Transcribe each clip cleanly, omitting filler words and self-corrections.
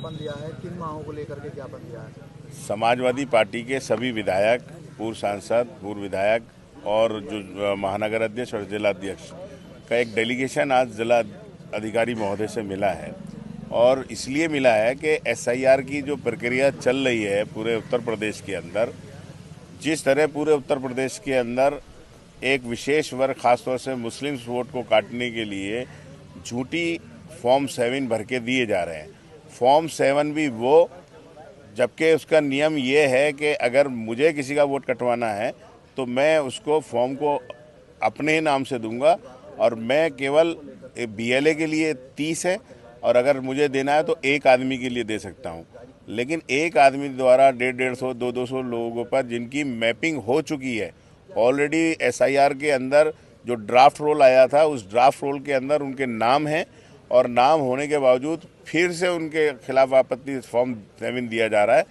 ज्ञापन दिया है, किन मांगों को लेकर के ज्ञापन दिया है? समाजवादी पार्टी के सभी विधायक, पूर्व सांसद, पूर्व विधायक और जो महानगर अध्यक्ष और जिला अध्यक्ष का एक डेलीगेशन आज जिला अधिकारी महोदय से मिला है। और इसलिए मिला है कि एसआईआर की जो प्रक्रिया चल रही है पूरे उत्तर प्रदेश के अंदर, जिस तरह पूरे उत्तर प्रदेश के अंदर एक विशेष वर्ग, खासतौर से मुस्लिम वोट को काटने के लिए झूठी फॉर्म 7 भर के दिए जा रहे हैं। फॉर्म 7 भी वो, जबकि उसका नियम ये है कि अगर मुझे किसी का वोट कटवाना है तो मैं उसको फॉर्म को अपने ही नाम से दूंगा और मैं केवल बीएलए के लिए 30 है और अगर मुझे देना है तो एक आदमी के लिए दे सकता हूं। लेकिन एक आदमी द्वारा 150-150, 200 लोगों पर जिनकी मैपिंग हो चुकी है ऑलरेडी, एसआईआर के अंदर जो ड्राफ्ट रोल आया था उस ड्राफ्ट रोल के अंदर उनके नाम हैं और नाम होने के बावजूद फिर से उनके खिलाफ आपत्ति फॉर्म 7 दिया जा रहा है।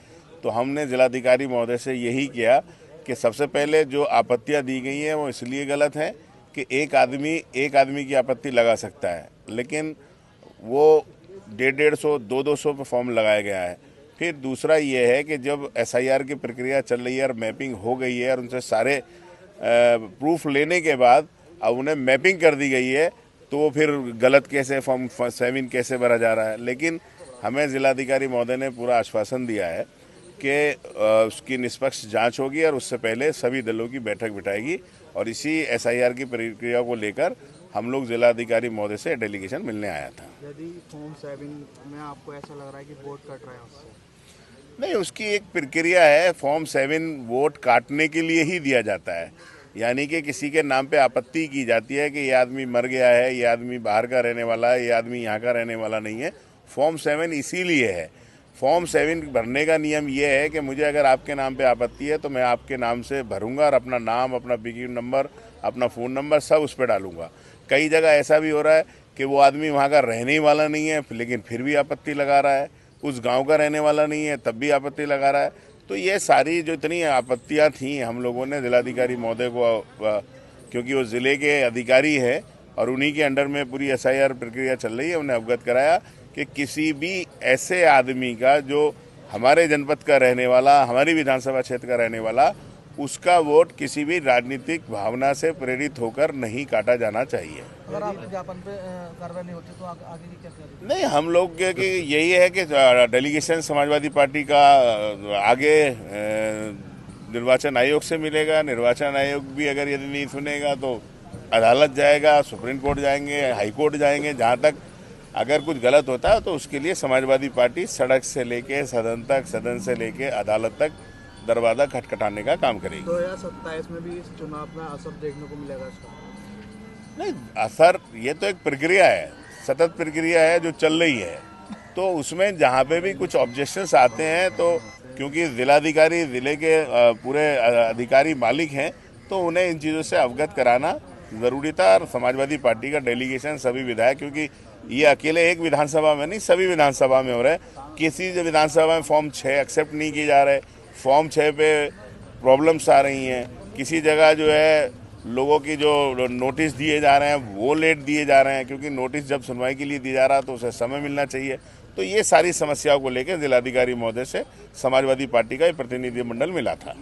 तो हमने जिलाधिकारी महोदय से यही किया कि सबसे पहले जो आपत्तियां दी गई हैं वो इसलिए गलत है कि एक आदमी की आपत्ति लगा सकता है, लेकिन वो 150-150, 200 पे फॉर्म लगाया गया है। फिर दूसरा ये है कि जब एसआईआर की प्रक्रिया चल रही है और मैपिंग हो गई है और उनसे सारे प्रूफ लेने के बाद अब उन्हें मैपिंग कर दी गई है, तो वो फिर गलत कैसे फॉर्म 7 कैसे भरा जा रहा है। लेकिन हमें जिलाधिकारी महोदय ने पूरा आश्वासन दिया है कि उसकी निष्पक्ष जांच होगी और उससे पहले सभी दलों की बैठक बिठाएगी और इसी एसआईआर की प्रक्रिया को लेकर हम लोग जिलाधिकारी महोदय से डेलीगेशन मिलने आया था। यदि फॉर्म 7 में आपको ऐसा लग रहा है कि वोट कट रहा है उससे? नहीं, उसकी एक प्रक्रिया है। फॉर्म 7 वोट काटने के लिए ही दिया जाता है, यानी कि किसी के नाम पे आपत्ति की जाती है कि ये आदमी मर गया है, ये आदमी बाहर का रहने वाला है, ये आदमी यहाँ का रहने वाला नहीं है। फॉर्म 7 इसीलिए है। फॉर्म 7 भरने का नियम ये है कि मुझे अगर आपके नाम पे आपत्ति है तो मैं आपके नाम से भरूंगा और अपना नाम, अपना पिकी नंबर, अपना फ़ोन नंबर सब उस पर डालूंगा। कई जगह ऐसा भी हो रहा है कि वो आदमी वहाँ का रहने ही वाला नहीं है लेकिन फिर भी आपत्ति लगा रहा है, उस गांव का रहने वाला नहीं है तब भी आपत्ति लगा रहा है। तो ये सारी जो इतनी आपत्तियां थी, हम लोगों ने जिलाधिकारी महोदय को, क्योंकि वो ज़िले के अधिकारी हैं और उन्हीं के अंडर में पूरी एसआईआर प्रक्रिया चल रही है, उन्हें अवगत कराया कि किसी भी ऐसे आदमी का जो हमारे जनपद का रहने वाला, हमारी विधानसभा क्षेत्र का रहने वाला, उसका वोट किसी भी राजनीतिक भावना से प्रेरित होकर नहीं काटा जाना चाहिए। अगर आपके ज्ञापन पे कार्रवाई नहीं होती तो आगे की क्या करेंगे? नहीं, हम लोग की यही है कि डेलीगेशन समाजवादी पार्टी का आगे निर्वाचन आयोग से मिलेगा। निर्वाचन आयोग भी अगर यदि नहीं सुनेगा तो अदालत जाएगा, सुप्रीम कोर्ट जाएंगे, हाई कोर्ट जाएंगे। जहाँ तक अगर कुछ गलत होता है तो उसके लिए समाजवादी पार्टी सड़क से लेके सदन तक, सदन से लेके अदालत तक दरवाजा खटखटाने का काम करेगी। 2027 में भी इस चुनाव में असर देखने को मिलेगा इसका? नहीं, असर ये तो एक प्रक्रिया है, सतत प्रक्रिया है जो चल रही है। तो उसमें जहाँ पे भी कुछ ऑब्जेक्शंस आते हैं तो क्योंकि जिलाधिकारी ज़िले के पूरे अधिकारी मालिक हैं तो उन्हें इन चीज़ों से अवगत कराना ज़रूरी था। और समाजवादी पार्टी का डेलीगेशन सभी विधायक, क्योंकि ये अकेले एक विधानसभा में नहीं, सभी विधानसभा में हो रहा है। किसी विधानसभा में फॉर्म 6 एक्सेप्ट नहीं किए जा रहे, फॉर्म 6 पे प्रॉब्लम्स आ रही हैं। किसी जगह जो है लोगों की जो नोटिस दिए जा रहे हैं वो लेट दिए जा रहे हैं, क्योंकि नोटिस जब सुनवाई के लिए दिया जा रहा है तो उसे समय मिलना चाहिए। तो ये सारी समस्याओं को लेकर जिलाधिकारी महोदय से समाजवादी पार्टी का एक प्रतिनिधिमंडल मिला था।